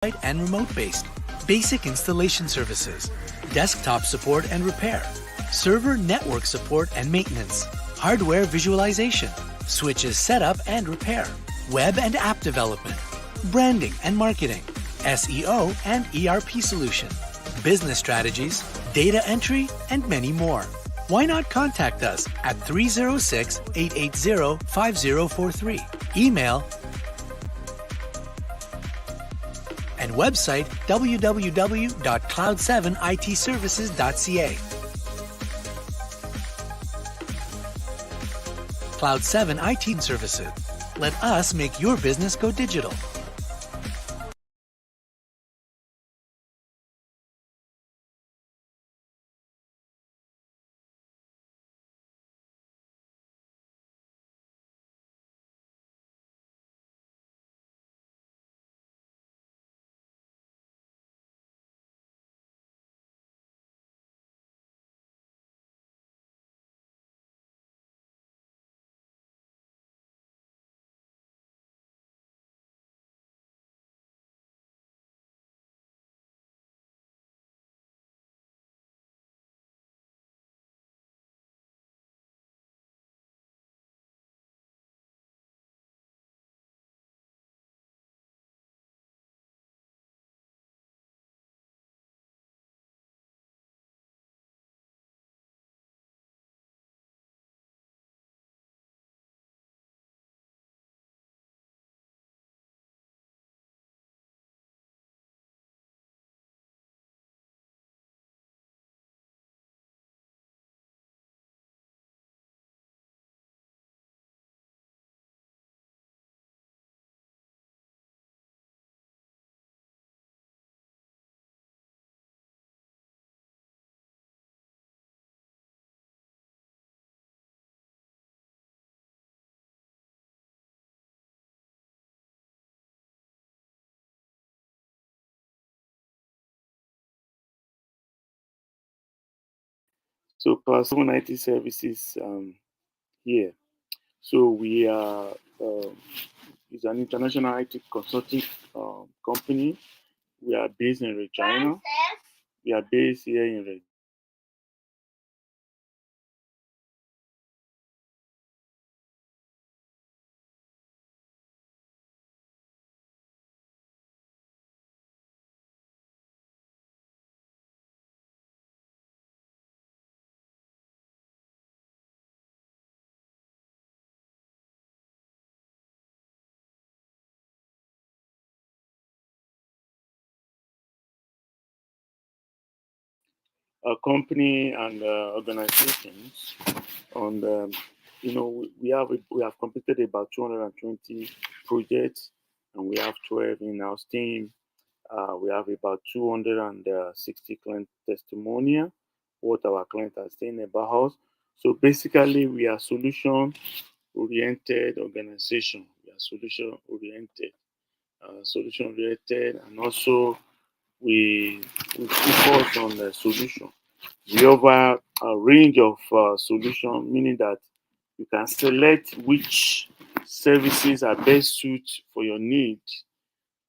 and remote-based, basic installation services, desktop support and repair, server network support and maintenance, hardware visualization, switches setup and repair, web and app development, branding and marketing, SEO and ERP solution, business strategies, data entry, and many more. Why not contact us at 306-880-5043, email, and website www.cloud7itservices.ca. Cloud7 IT Services. Let us make your business go digital. So Cloud7 IT Services here. So we are it's an international IT consulting company. We are based in Regina. We are based here in Regina. A company and organizations on the, we have completed about 220 projects, and we have 12 in our team. We have about 260 client testimonial, what our clients are saying about us. So basically, we are solution oriented organization. We are solution oriented, and also we focus on the solution. We offer a range of solution, meaning that you can select which services are best suited for your need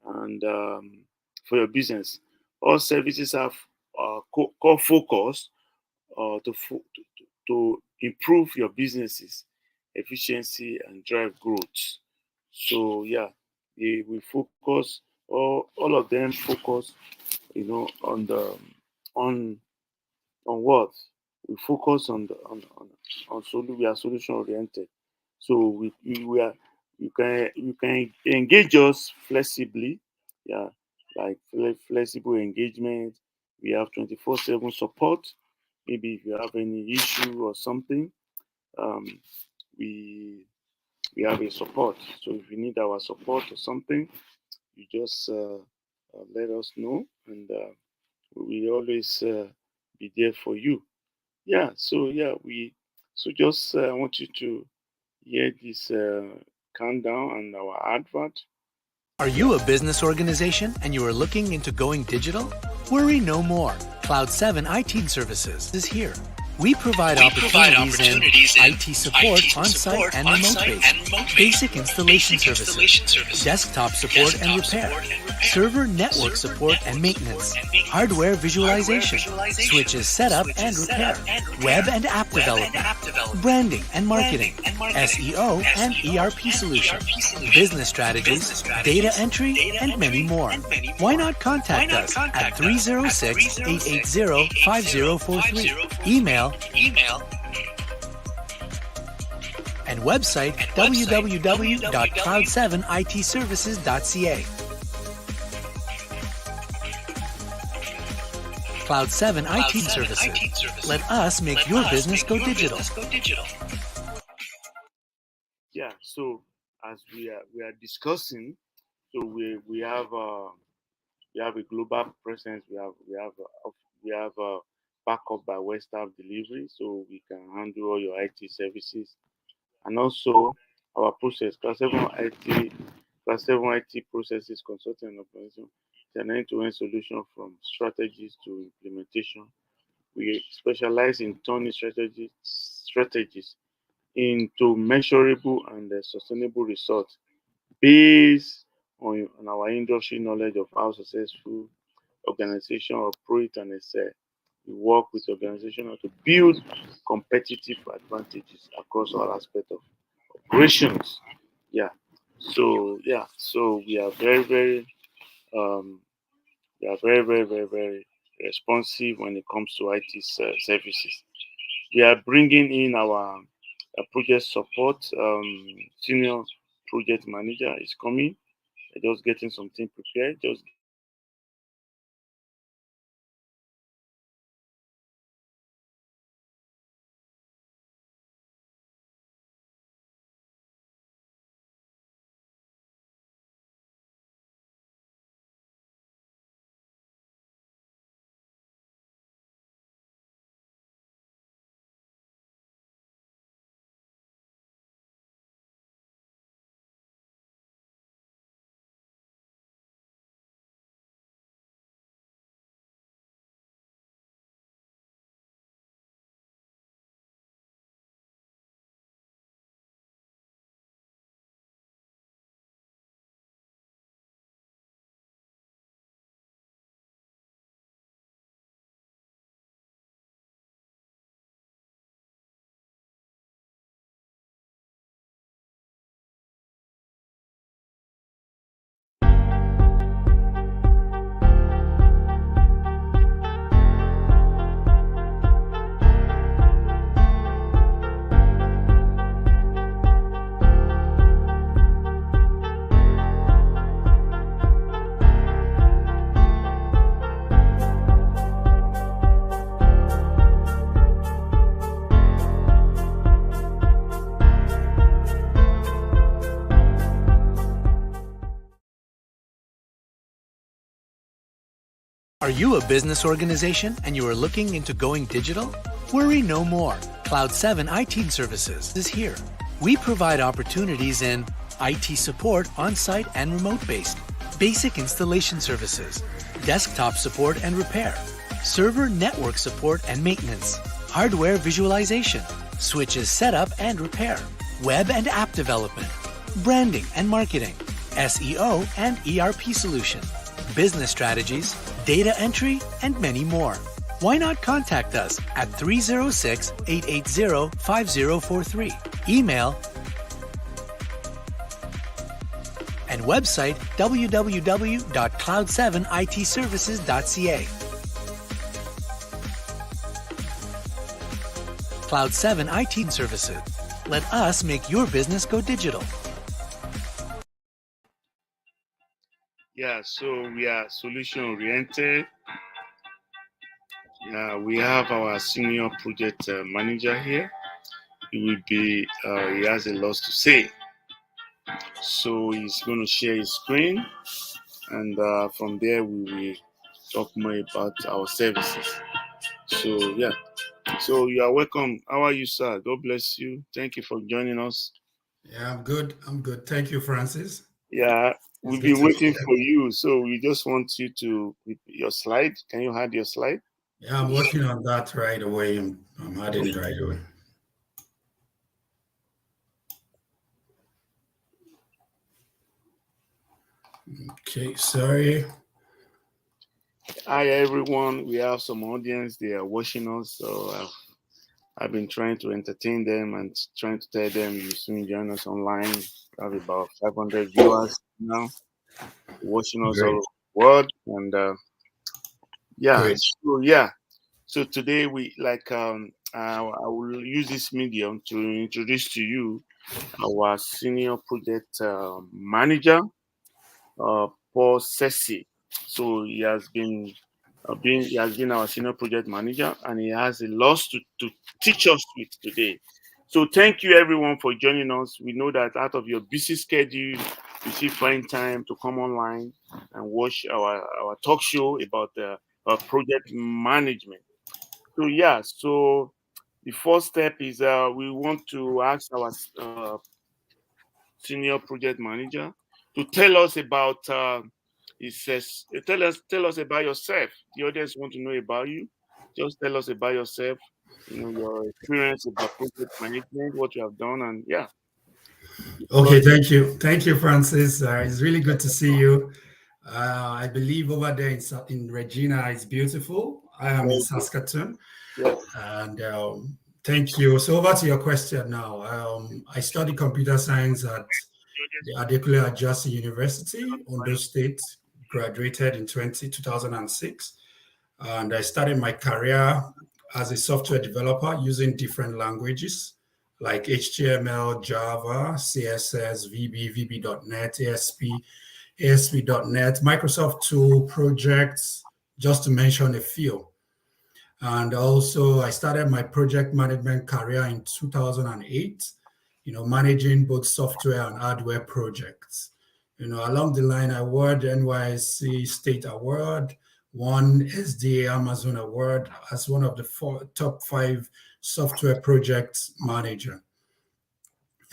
and for your business. All services have core focus to improve your businesses efficiency and drive growth. So yeah, we focus all of them focus, on the on what we focus we are solution oriented. So we are you can engage us flexibly, yeah, like flexible engagement. We have 24/7 support. Maybe if you have any issue or something, um, we we have a support. So if you need our support or something, you just let us know, and we will always be there for you. Yeah. So yeah, just I want you to hear this countdown and our advert. Are you a business organization and you are looking into going digital? Worry no more. Cloud7 IT Services is here. We provide opportunities in IT support on-site and remote-based, basic installation services, desktop support and repair, server network support and maintenance, hardware visualization, switches setup and repair, web and app development, branding and marketing, SEO and ERP solution, business strategies, data entry, and many more. Why not contact us at 306-880-5043, email, and website www.cloud7itservices.ca. Cloud7 IT Services. Let us make your business go digital. Yeah, so as we are discussing, so we have a global presence. We have a backup by West Staff Delivery, so we can handle all your IT services, and also our process Class 7 IT processes consulting and operation. It's an end-to-end solution from strategies to implementation. We specialize in turning strategies into measurable and sustainable results based on our industry knowledge of how successful organization operate and excel. We work with organizations to build competitive advantages across all aspects of operations. Yeah. So we are um, very responsive when it comes to IT services. We are bringing in our project support. Senior project manager is coming. Just getting something prepared. Just Are you a business organization and you are looking into going digital? Worry no more. Cloud7 IT Services is here. We provide opportunities in IT support on-site and remote-based, basic installation services, desktop support and repair, server network support and maintenance, hardware visualization, switches setup and repair, web and app development, branding and marketing, SEO and ERP solution, business strategies, data entry, and many more. Why not contact us at 306-880-5043, email, and website www.cloud7itservices.ca. Cloud7 IT Services. Let us make your business go digital. Yeah, so we are solution oriented. We have our senior project manager here. He has a lot to say. So he's going to share his screen, and from there we will talk more about our services. So yeah, so you are welcome. How are you, sir? God bless you. Thank you for joining us. Yeah, I'm good. Thank you, Francis. Yeah, It's we've good been to waiting see for you. So we just want you to your slide. Can you add your slide? Yeah, I'm working on that right away. I'm adding it right away. Okay, sorry. Hi everyone. We have some audience. They are watching us, so I've been trying to entertain them and trying to tell them you soon join us online. We have about 500 viewers now watching us all Great, over the world, and yeah, great. yeah. So today we I will use this medium to introduce to you our senior project manager, Paul Sessi. So he has been our senior project manager, and he has a lot to teach us with today. So thank you everyone for joining us. We know that out of your busy schedule, you still find time to come online and watch our talk show about project management. So yeah, so the first step is we want to ask our senior project manager to tell us about he says tell us about yourself. The audience want to know about you. Just tell us about yourself, your experience about project management, what you have done, and yeah, the floor Okay, is thank you, Francis. It's really good to see you. I believe over there in Regina is beautiful. I am in very good. Saskatoon, Yeah. and thank you. So over to your question now. I study computer science at the Adekunle Ajasi University, Ondo State. Graduated in 2006, and I started my career as a software developer using different languages like HTML, Java, CSS, VB, VB.NET, ASP, ASP.NET, Microsoft Tool projects, just to mention a few. And also, I started my project management career in 2008, managing both software and hardware projects. Along the line, I won NYSC State Award, won SDA Amazon Award as one of the top 5 software project manager,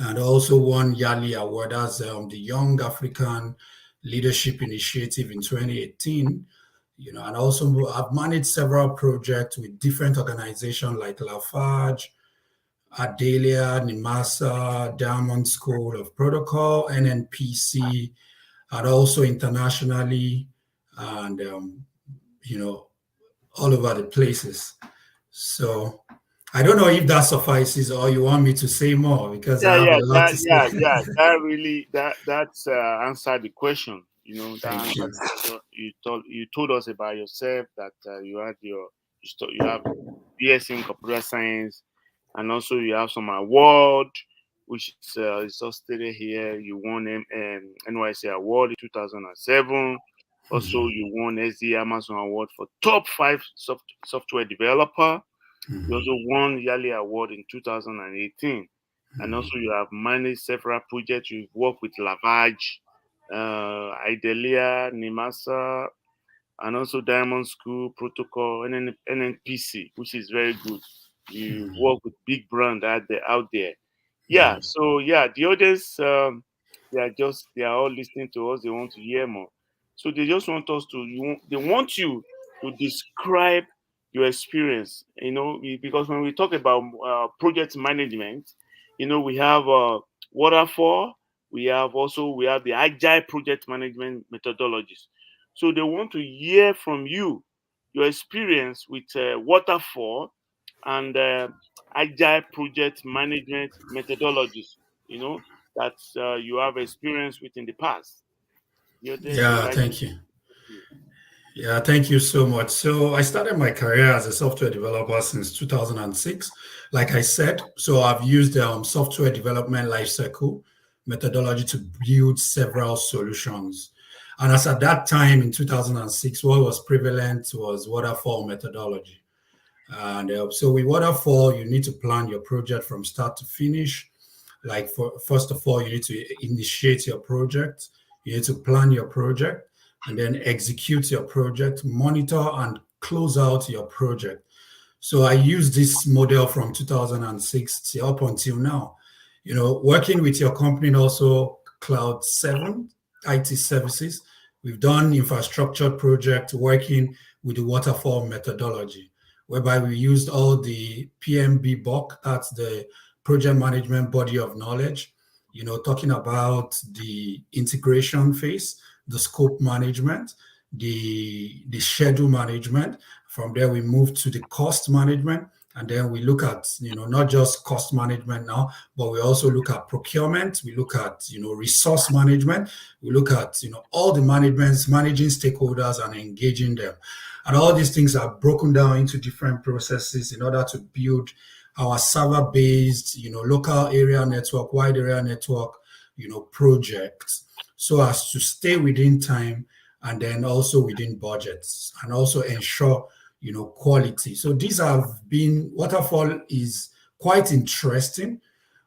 and also won Yali Award as the Young African Leadership Initiative in 2018. And also I've managed several projects with different organizations like Lafarge, Adelia, NIMASA, Diamond School of Protocol, NNPC, and also internationally, and all over the places. So I don't know if that suffices or you want me to say more because I have a lot to say. That really that's answered the question. That Thank answered you. the question. You told us about yourself that you have BS in computer science, and also you have some award, which is just stated here. You won NYC award in 2007. Also, Mhm, you won SD Amazon award for top 5 software developer. You mhm, also won Yali Award in 2018. And also, mhm, you have managed several projects. You've worked with Lavage, Idelia, Nimasa, and also Diamond School Protocol and NNPC, which is very good. You mhm, work with big brand out there. Yeah, mhm. so yeah, the audience they are all listening to us. They want to hear more. So they just want us to they want you to describe your experience. Because when we talk about project management, we have waterfall. We have the agile project management methodologies. So they want to hear from you your experience with waterfall and agile project management methodologies. You know that you have experience with in the past. The audience would Yeah, like thank you. to. Yeah, thank you so much. So I started my career as a software developer since 2006. Like I said, so I've used software development lifecycle methodology to build several solutions. And as at that time in 2006, what was prevalent was waterfall methodology. And so with waterfall, you need to plan your project from start to finish. Like first of all, you need to initiate your project. You need to plan your project and then execute your project, monitor and close out your project. So I use this model from 2006 up until now. Working with your company and also Cloud 7 IT services, we've done infrastructure project working with the waterfall methodology, whereby we used all the PMBOK, that's the project management body of knowledge, talking about the integration phase, the scope management, the schedule management. From there, we move to the cost management. And then we look at, not just cost management now, but we also look at procurement. We look at, resource management. We look at, all the managements, managing stakeholders and engaging them. And all these things are broken down into different processes in order to build our server-based, local area network, wide area network, projects, so as to stay within time and then also within budgets and also ensure quality. So these have been, waterfall is quite interesting,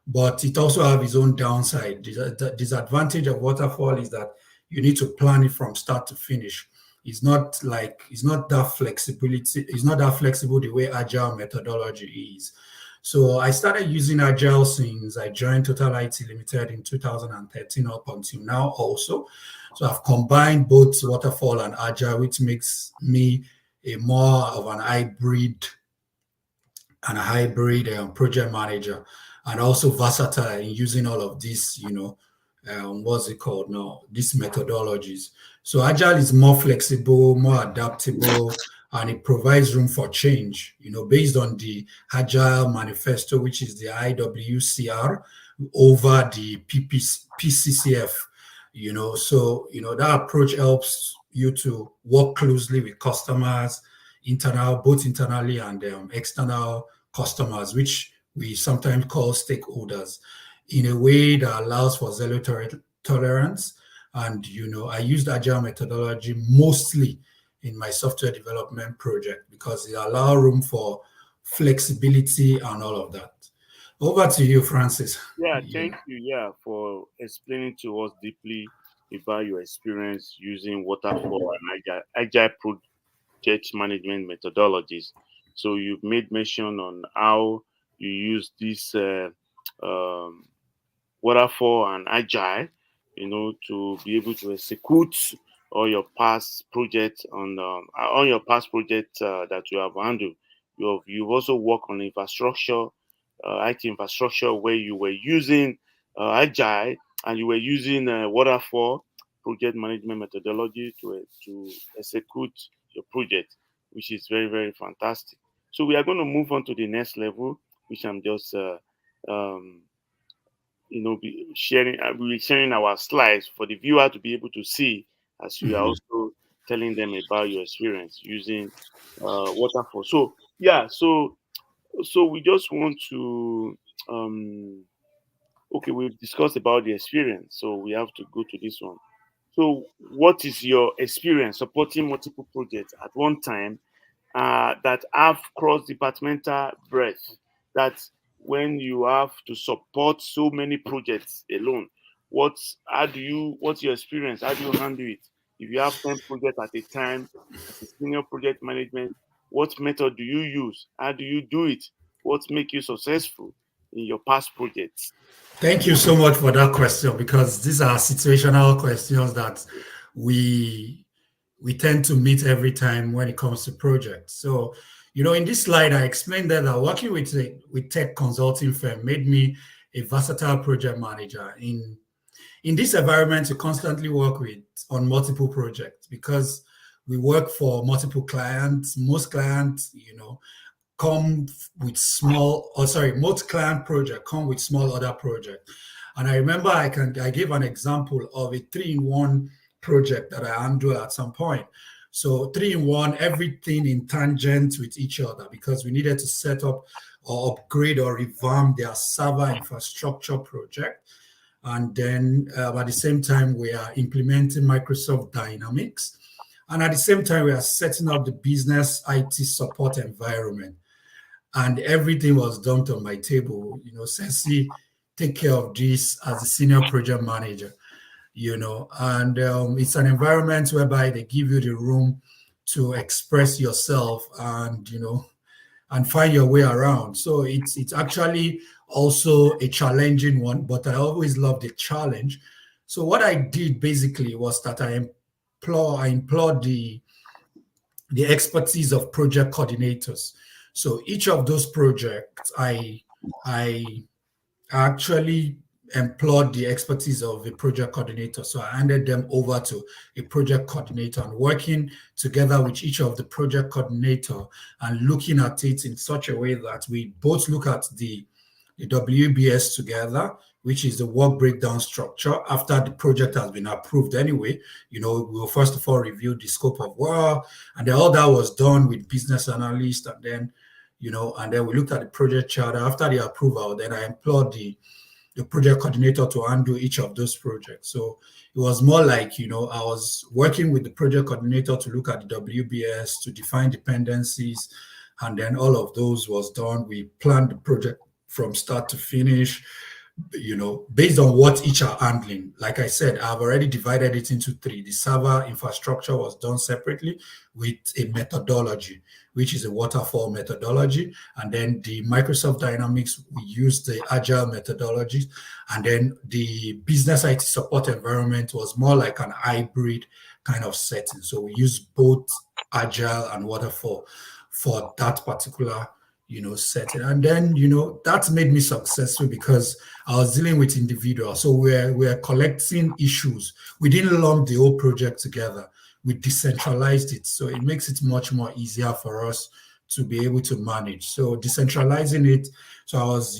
but it also have its own downside. The disadvantage of waterfall is that you need to plan it from start to finish. It's not that flexibility. It's not that flexible the way agile methodology is. So I started using agile since I joined Total IT Limited in 2013 up until now also. So I've combined both waterfall and agile, which makes me a more of an hybrid project manager, and also versatile in using all of these, what's it called now? These methodologies. So agile is more flexible, more adaptable, and it provides room for change, based on the Agile Manifesto, which is the IWCR over the PCCF, So, that approach helps you to work closely with customers, both internally and external customers, which we sometimes call stakeholders, in a way that allows for zero tolerance. And, I used agile methodology mostly in my software development project because it allows room for flexibility and all of that. Over to you, Francis. Yeah, thank you. Yeah, for explaining to us deeply about your experience using waterfall and agile project management methodologies. So you've made mention on how you use this waterfall and agile, to be able to execute all your past projects on your past projects that you have handled. You've also worked on infrastructure, IT infrastructure, where you were using agile and you were using waterfall project management methodology to execute your project, which is very, very fantastic. So we are going to move on to the next level, which I'm just be sharing. We'll be sharing our slides for the viewer to be able to see, as you are also telling them about your experience using waterfall. So yeah, so we just want to okay, we've discussed about the experience, so we have to go to this one. So what is your experience supporting multiple projects at one time that have cross-departmental breadth? That when you have to support so many projects alone, what's your experience? How do you handle it? If you have 10 projects at a time as a senior project management, what method do you use? How do you do it? What make you successful in your past projects? Thank you so much for that question, because these are situational questions that we tend to meet every time when it comes to projects. So, in this slide, I explained that working with tech consulting firm made me a versatile project manager. In this environment, you constantly work on multiple projects because we work for multiple clients. Most clients, come with most client projects come with small other projects. And I remember I gave an example of a 3-in-1 project that I handled at some point. So 3-in-1, everything in tangent with each other, because we needed to set up or upgrade or revamp their server infrastructure project. And then at the same time, we are implementing Microsoft Dynamics. And at the same time, we are setting up the business IT support environment. And everything was dumped on my table. Ceci, take care of this as a senior project manager. And it's an environment whereby they give you the room to express yourself and, and find your way around. So it's actually also a challenging one, but I always love the challenge. So what I did basically was that I implored the expertise of project coordinators. So each of those projects, I actually employed the expertise of a project coordinator. So I handed them over to a project coordinator and working together with each of the project coordinator and looking at it in such a way that we both look at the WBS together, which is the work breakdown structure. After the project has been approved anyway, we'll first of all review the scope of work, and then all that was done with business analyst, and then and then we looked at the project charter. After the approval, then I employed the project coordinator to handle each of those projects. So it was more like, I was working with the project coordinator to look at the WBS, to define dependencies, and then all of those was done. We planned the project from start to finish, based on what each are handling. Like I said, I've already divided it into three. The server infrastructure was done separately with a methodology, which is a waterfall methodology. And then the Microsoft Dynamics, we use the agile methodology. And then the business IT support environment was more like an hybrid kind of setting. So we use both agile and waterfall for that particular setting. And then, that made me successful because I was dealing with individuals. So we're collecting issues. We didn't lump the whole project together. We decentralized it. So it makes it much more easier for us to be able to manage. So decentralizing it. So I was,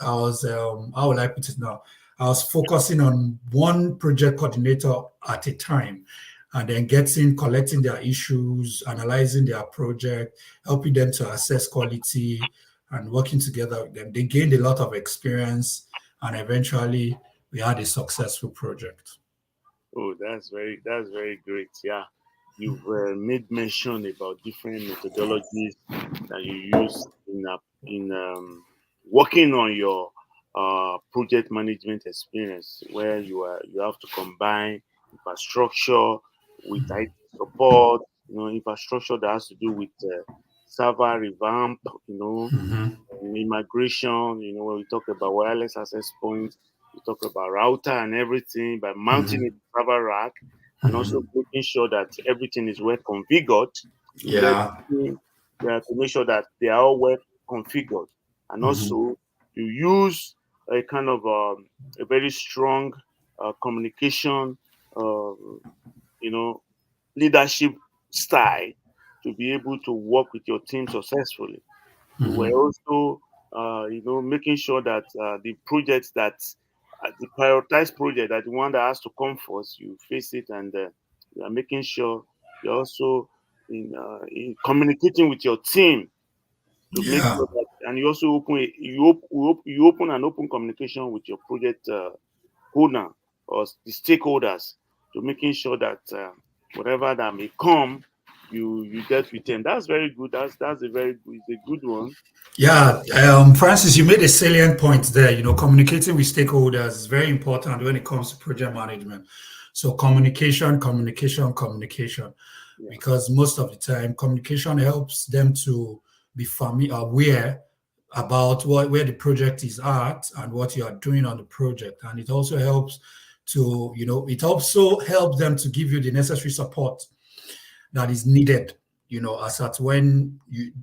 how will I put it now? I was focusing on one project coordinator at a time, and then collecting their issues, analyzing their project, helping them to assess quality, and working together with them. They gained a lot of experience, and eventually we had a successful project. Oh, that's very great. Yeah, you've made mention about different methodologies that you use in working on your project management experience, where you have to combine infrastructure with IT support, infrastructure that has to do with server revamp, immigration, when we talk about wireless access points, we talk about router and everything, by mounting it server rack, and also making sure that everything is well configured. Yeah. We have to make sure that they are all well configured. And also you use a kind of a very strong communication, leadership style to be able to work with your team successfully. You were also, making sure that the projects the prioritized project, that the one that has to come first, you face it, and you are making sure you're also in communicating with your team to make sure that, and you also open an open communication with your project owner or the stakeholders, to making sure that whatever that may come, you get with them. That's very good. That's a very good, it's a good one. Yeah, Francis, you made a salient point there. Communicating with stakeholders is very important when it comes to project management. So communication. Yeah. Because most of the time, communication helps them to be aware about where the project is at and what you are doing on the project. And it also helps them to give you the necessary support that is needed, as at when you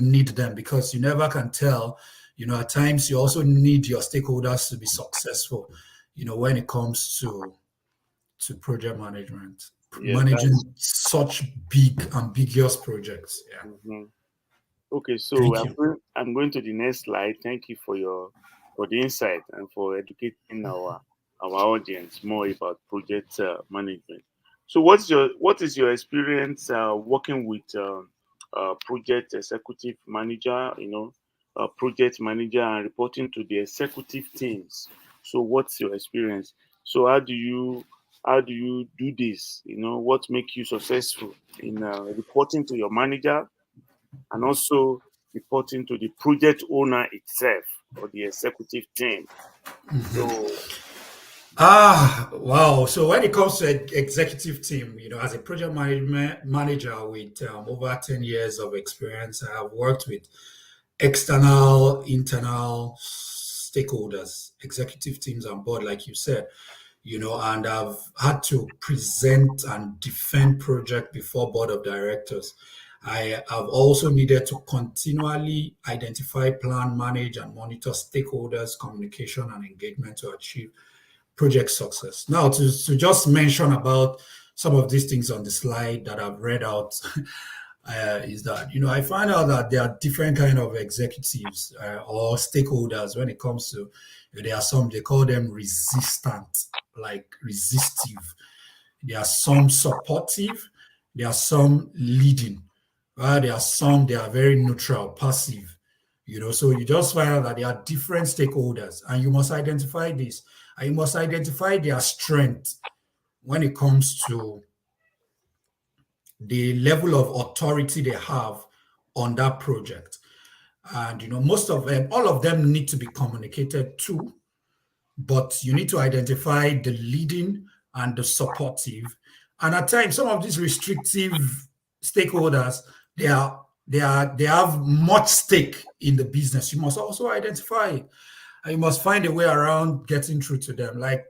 need them, because you never can tell. At times you also need your stakeholders to be successful, when it comes to project management, managing such big, ambiguous projects. Yeah. Mm-hmm. Okay, so I'm going to the next slide. Thank you for the insight and for educating our audience more about project management. So, what is your experience working with project executive manager? Project manager, and reporting to the executive teams. So, what's your experience? So, how do you do this? What makes you successful in reporting to your manager, and also reporting to the project owner itself or the executive team? So, wow. So when it comes to executive team, as a project management manager with over 10 years of experience, I have worked with external, internal stakeholders, executive teams on board, like you said, and I've had to present and defend project before board of directors. I have also needed to continually identify, plan, manage, and monitor stakeholders' communication and engagement to achieve project success. Now, to just mention about some of these things on the slide that I've read out, is that I find out that there are different kind of executives or stakeholders when it comes to. There are some they call them resistant, like resistive. There are some supportive. There are some leading. There are some they are very neutral, passive. So you just find out that there are different stakeholders, and you must identify this, and you must identify their strength when it comes to the level of authority they have on that project. And most of them, all of them need to be communicated to, but you need to identify the leading and the supportive. And at times, some of these restrictive stakeholders, they have much stake in the business. You must also identify it, and you must find a way around getting through to them. Like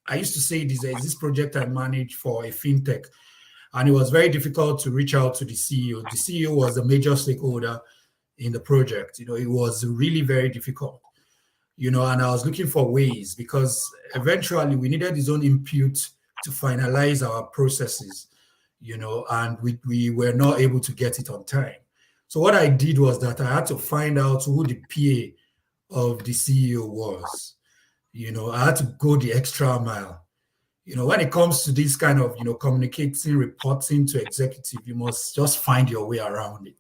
I used to say, this project I managed for a fintech, and it was very difficult to reach out to the CEO. The CEO was the major stakeholder in the project. It was really very difficult. And I was looking for ways, because eventually we needed his own input to finalize our processes, and we were not able to get it on time. So what I did was that I had to find out who the PA of the CEO was. I had to go the extra mile. When it comes to this kind of, communicating, reporting to executive, you must just find your way around it.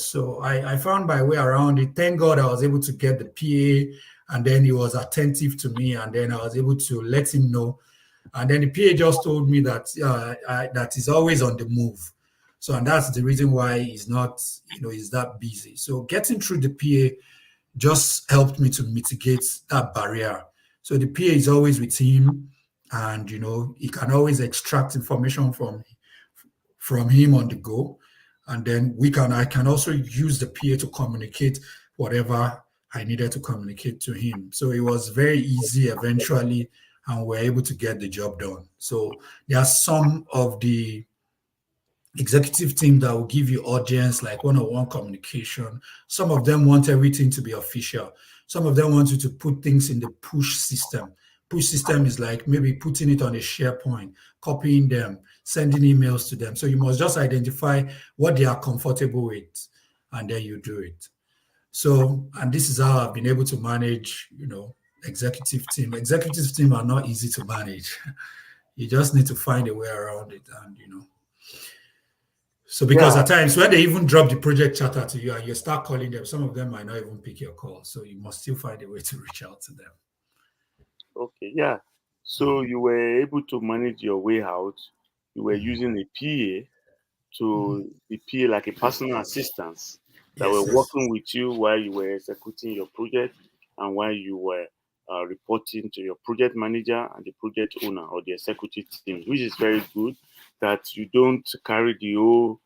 So I found my way around it. Thank God I was able to get the PA, and then he was attentive to me, and then I was able to let him know. And then the PA just told me that that he's always on the move. So, and that's the reason why he's not, he's that busy. So getting through the PA just helped me to mitigate that barrier. So the PA is always with him, and he can always extract information from him on the go. And then I can also use the PA to communicate whatever I needed to communicate to him. So it was very easy eventually, and we're able to get the job done. So there are some of the executive team that will give you audience, like one-on-one communication. Some of them want everything to be official. Some of them want you to put things in the push system. Push system is like maybe putting it on a SharePoint, copying them, sending emails to them. So you must just identify what they are comfortable with, and then you do it. So, and this is how I've been able to manage, executive team. Executive team are not easy to manage. You just need to find a way around it, and So because at times when they even drop the project charter to you and you start calling them, some of them might not even pick your call. So you must still find a way to reach out to them. Okay, yeah. So you were able to manage your way out. You were using a PA to the PA like a personal assistant that were working with you while you were executing your project and while you were reporting to your project manager and the project owner or the executive team, which is very good that you don't carry the whole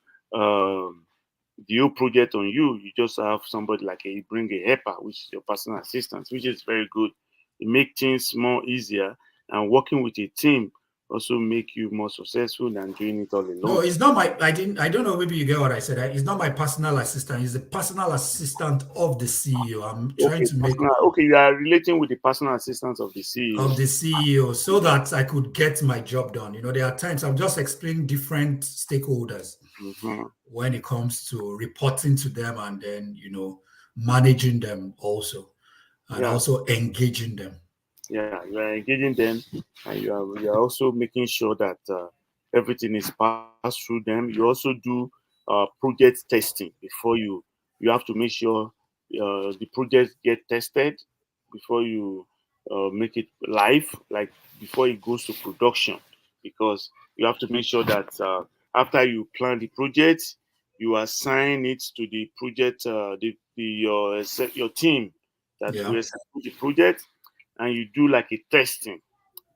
project on you. You just have somebody like you bring a helper, which is your personal assistant, which is very good. It makes things more easier, and working with a team also make you more successful than doing it all alone. No, it's not I don't know, maybe you get what I said. It's not my personal assistant. He's the personal assistant of the CEO. I'm trying to make... Okay, you are relating with the personal assistant of the CEO. Of the CEO, so that I could get my job done. There are times I'm just explaining different stakeholders when it comes to reporting to them, and then, managing them also, and also engaging them. Yeah, you are engaging them, and you are also making sure that everything is passed through them. You also do project testing before you have to make sure the project get tested before you make it live, like before it goes to production, because you have to make sure that after you plan the project, you assign it to the project, your team that will execute the project, and you do like a testing.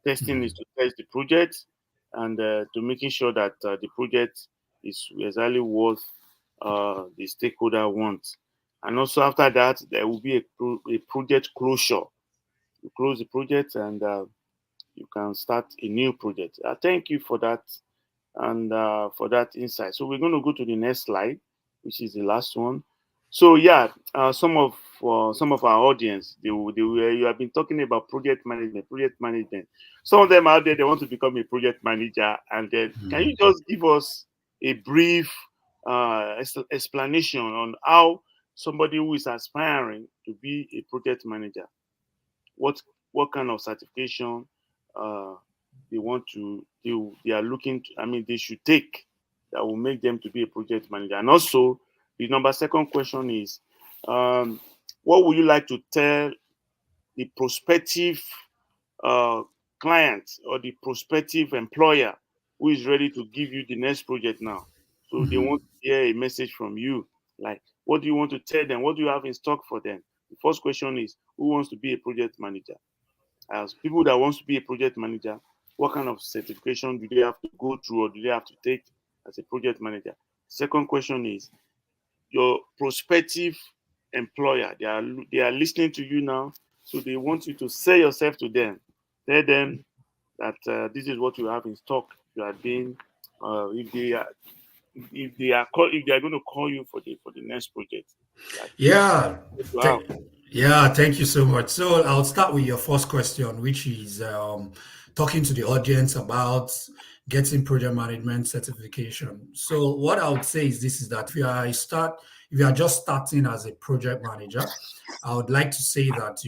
Testing is to test the project and to making sure that the project is exactly what the stakeholder wants. And also after that, there will be a project closure. You close the project and you can start a new project. Thank you for that and for that insight. So we're going to go to the next slide, which is the last one. So yeah, some of our audience, you have been talking about project management. Some of them out there, they want to become a project manager, and then can you just give us a brief explanation on how somebody who is aspiring to be a project manager, what kind of certification they want to they are looking to, I mean, they should take that will make them to be a project manager. And also the second question is, what would you like to tell the prospective uh, client or the prospective employer who is ready to give you the next project now? So they want to hear a message from you. Like, what do you want to tell them? What do you have in stock for them? The first question is, who wants to be a project manager? As people that wants to be a project manager, what kind of certification do they have to go through or do they have to take as a project manager? Second question is, your prospective employer, they are listening to you now, so they want you to sell yourself to them. Tell them that this is what you have in stock. You are being, if they are going to call you for the next project. Yeah. Wow. Yeah, thank you so much. So I'll start with your first question, which is talking to the audience about getting project management certification. So what I would say is this, is that if you are just starting as a project manager, I would like to say that,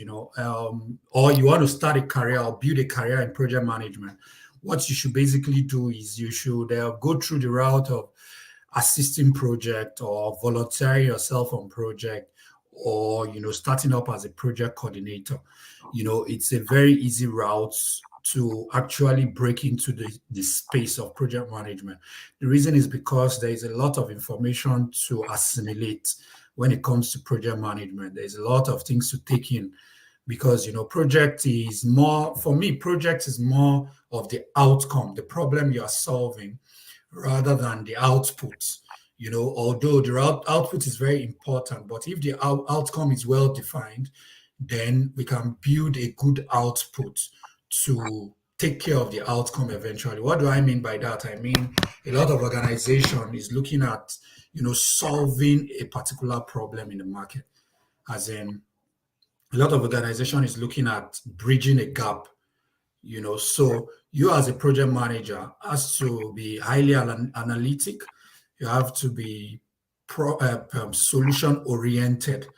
or you want to start a career or build a career in project management, what you should basically do is you should go through the route of assisting project or volunteering yourself on project, or starting up as a project coordinator. It's a very easy route to actually break into the space of project management. The reason is because there is a lot of information to assimilate when it comes to project management. There's a lot of things to take in, because project is more of the outcome, the problem you are solving, rather than the output. Although the output is very important, but if the outcome is well defined, then we can build a good output to take care of the outcome eventually. What do I mean by that? I mean, a lot of organization is looking at, solving a particular problem in the market. As in, a lot of organization is looking at bridging a gap. So you as a project manager has to be highly analytic. You have to be solution oriented.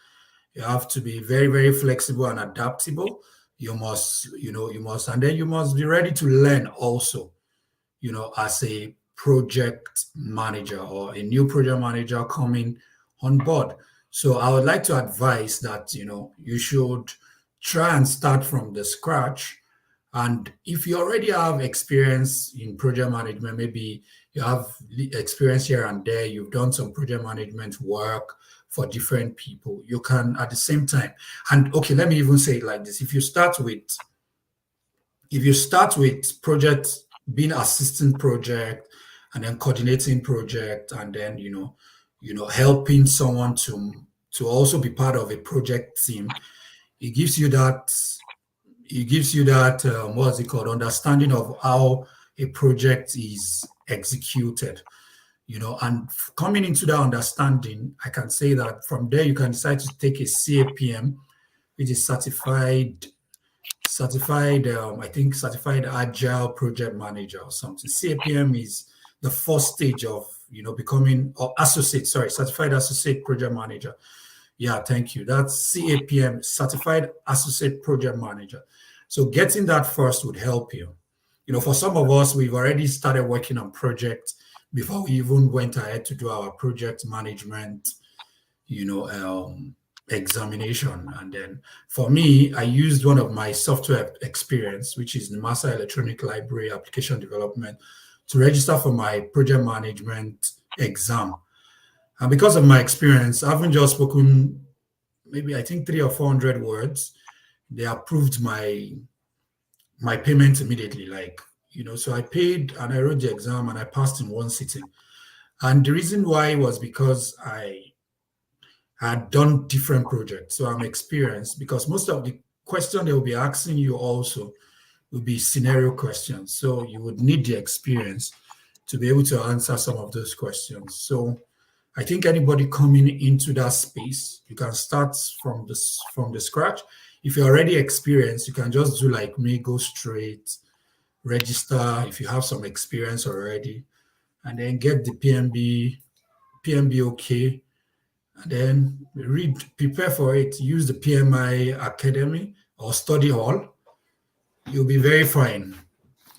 You have to be very, very flexible and adaptable. You must and then you must be ready to learn also, as a project manager or a new project manager coming on board. So I would like to advise that, you should try and start from the scratch. And if you already have experience in project management, maybe you have experience here and there, you've done some project management work for different people, you can at the same time. And okay, let me even say it like this. If you start with project, being assistant project, and then coordinating project, and then helping someone to also be part of a project team, it gives you that what's it called, understanding of how a project is executed. And coming into that understanding, I can say that from there you can decide to take a CAPM, which is certified I think certified agile project manager or something. CAPM is the first stage of becoming, or certified associate project manager. Yeah, thank you. That's CAPM, certified associate project manager. So getting that first would help you. For some of us, we've already started working on projects before we even went ahead to do our project management, examination. And then for me, I used one of my software experience, which is the Master Electronic Library Application Development, to register for my project management exam. And because of my experience, I haven't just spoken maybe I think 300 or 400 words. They approved my payment immediately. So I paid and I wrote the exam and I passed in one sitting. And the reason why was because I had done different projects. So I'm experienced, because most of the questions they will be asking you also will be scenario questions. So you would need the experience to be able to answer some of those questions. So I think anybody coming into that space, you can start from the scratch. If you're already experienced, you can just do like me, go straight, register if you have some experience already, and then get the PMB okay, and then prepare for it. Use the PMI Academy or study hall. You'll be very fine.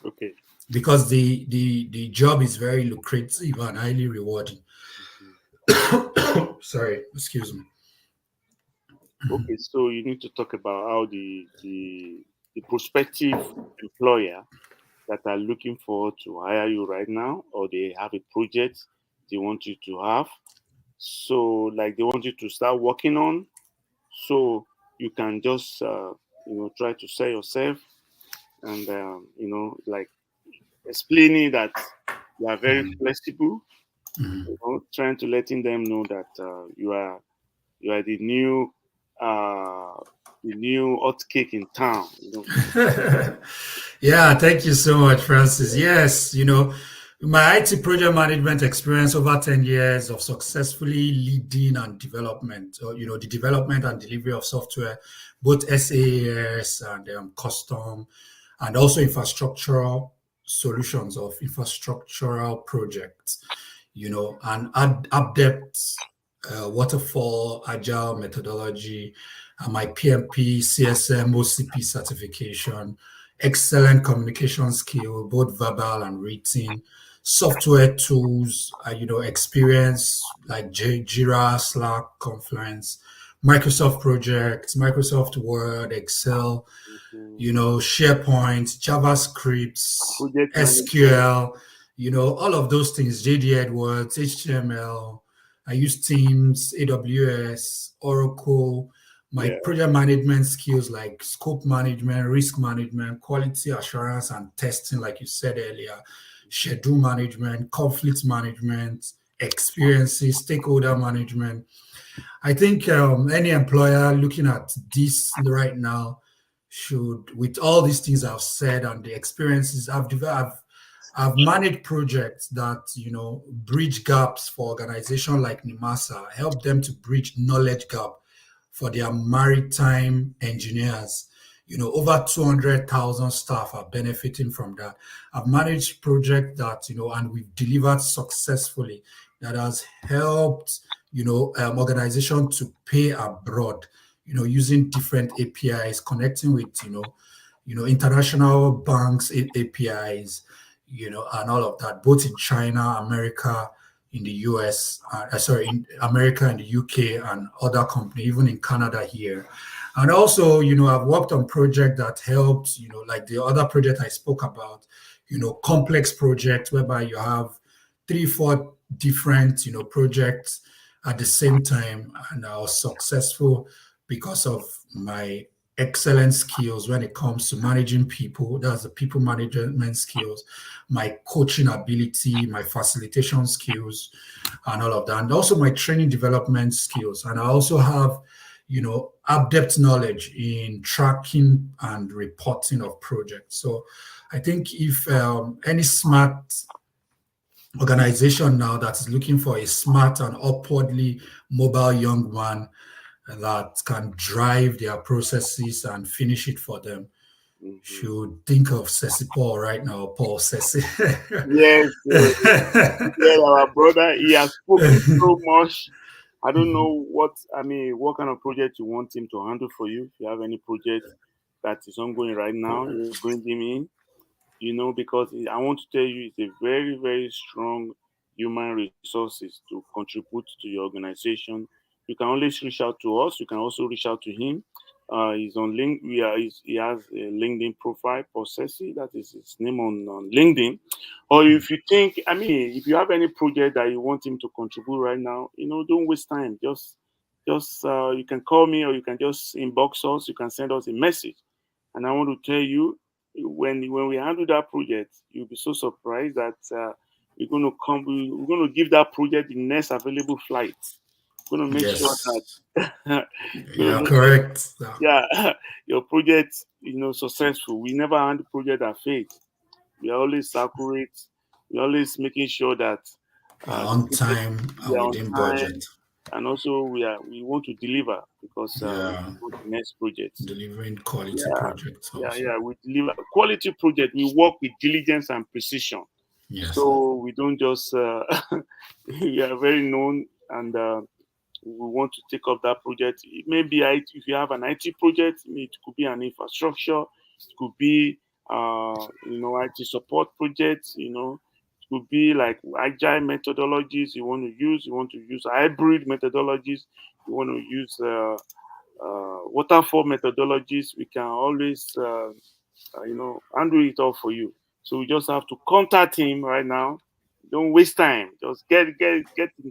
Okay. Because the job is very lucrative and highly rewarding. Sorry, excuse me. Okay, so you need to talk about how the prospective employer that are looking forward to hire you right now, or they have a project they want you to have. So, like, they want you to start working on, so you can just try to sell yourself, and like explaining that you are very flexible. Trying to letting them know that you are the new hot cake in town. Yeah, thank you so much, Francis. Yes, my IT project management experience over 10 years of successfully leading and development, the development and delivery of software, both SaaS and custom, and also infrastructural solutions of infrastructural projects, and adept waterfall, agile methodology, and my PMP, CSM, OCP certification, excellent communication skill, both verbal and written, software tools, experience like Jira, Slack, Confluence, Microsoft projects, Microsoft Word, Excel, SharePoint, JavaScript, SQL, all of those things, JD Edwards, HTML. I use Teams, AWS, Oracle, my project management skills like scope management, risk management, quality assurance and testing, like you said earlier, schedule management, conflict management, experiences, stakeholder management. I think any employer looking at this right now should, with all these things I've said and the experiences I've managed projects that, bridge gaps for organizations like NIMASA, help them to bridge knowledge gap for their maritime engineers. Over 200,000 staff are benefiting from that. I've managed projects that, and we've delivered successfully that has helped, organizations to pay abroad, using different APIs, connecting with, international banks, APIs, and all of that, both in China, America, in the US, in America and the UK and other companies, even in Canada here. And also, I've worked on projects that helped, like the other project I spoke about, complex projects whereby you have 3-4 different, projects at the same time, and I was successful because of my excellent skills when it comes to managing people. That's the people management skills, my coaching ability, my facilitation skills, and all of that. And also my training development skills. And I also have, adept knowledge in tracking and reporting of projects. So I think if any smart organization now that is looking for a smart and upwardly mobile young man that can drive their processes and finish it for them, should think of Ceci Paul right now, Paul Ceci. Yes, our brother, he has spoken so much. I don't know what kind of project you want him to handle for you. If you have any project that is ongoing right now, you bring him in, because I want to tell you, it's a very, very strong human resources to contribute to your organization. You can always reach out to us. You can also reach out to him. He's on he has a LinkedIn profile, Possessi, that is his name on LinkedIn. Or if you think, if you have any project that you want him to contribute right now, don't waste time. Just you can call me, or you can just inbox us. You can send us a message. And I want to tell you, when we handle that project, you'll be so surprised that we're going to give that project the next available flight. We're going to make sure that correct. Your project, successful. We never handle project that fails. We are always accurate. we're always making sure that on time we and are on within time, budget. and also we want to deliver because we Yeah, want the next project. delivering quality Yeah, projects also. we deliver quality project. We work with diligence and precision. Yes. So we don't just we are very known, and we want to take up that project. It may be if you have an IT project, it could be an infrastructure, it could be IT support projects, it could be like agile methodologies you want to use. You want to use hybrid methodologies. You want to use waterfall methodologies. We can always handle it all for you. So we just have to contact him right now. Don't waste time. Just get in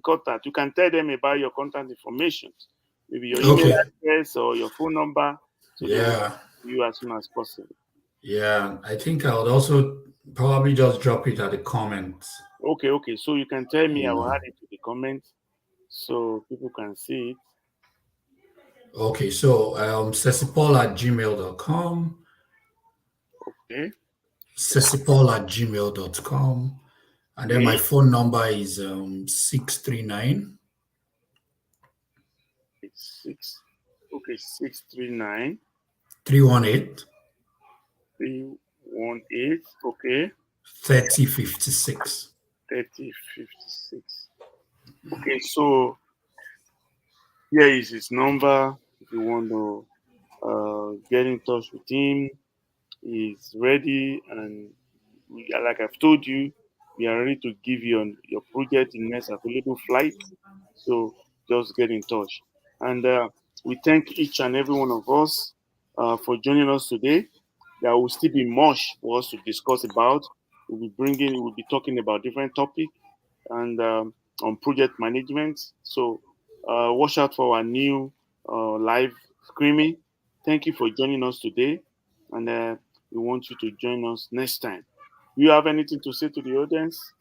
contact. You can tell them about your contact information, maybe your email Okay. address or your phone number, so they will Yeah. you as soon as possible. Yeah. I think I would also probably just drop it at the comments. Okay. So you can tell me. I You will know. add it to the comments so people can see it. Okay. So sesipol@gmail.com. Okay. Sesipol@gmail.com. And then my Okay. phone number is 639 It's six. Okay. 639 318 318. Okay. 3056. 3056. Okay. So here is his number. If you want to get in touch with him, he's ready, and like I've told you, we are ready to give you your project in next available flight. So just get in touch, and we thank each and every one of us for joining us today. There will still be much for us to discuss about. We'll be talking about different topics and on project management. So watch out for our new live screening. Thank you for joining us today, and we want you to join us next time. Do you have anything to say to the audience?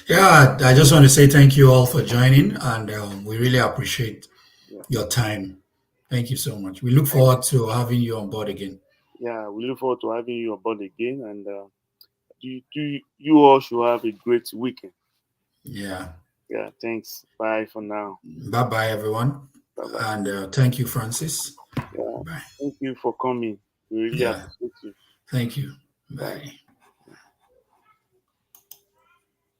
Yeah, I just want to say thank you all for joining, and we really appreciate Yeah. your time. Thank you so much. We look Thank- forward to having you on board again. Yeah, we look forward to having you aboard again, and you all should have a great weekend. Yeah. Yeah, thanks. Bye for now. Bye bye, everyone. Bye bye. And thank you, Francis. Yeah, Bye. thank you for coming. We really Yeah. appreciate you. Thank you. Bye. Bye.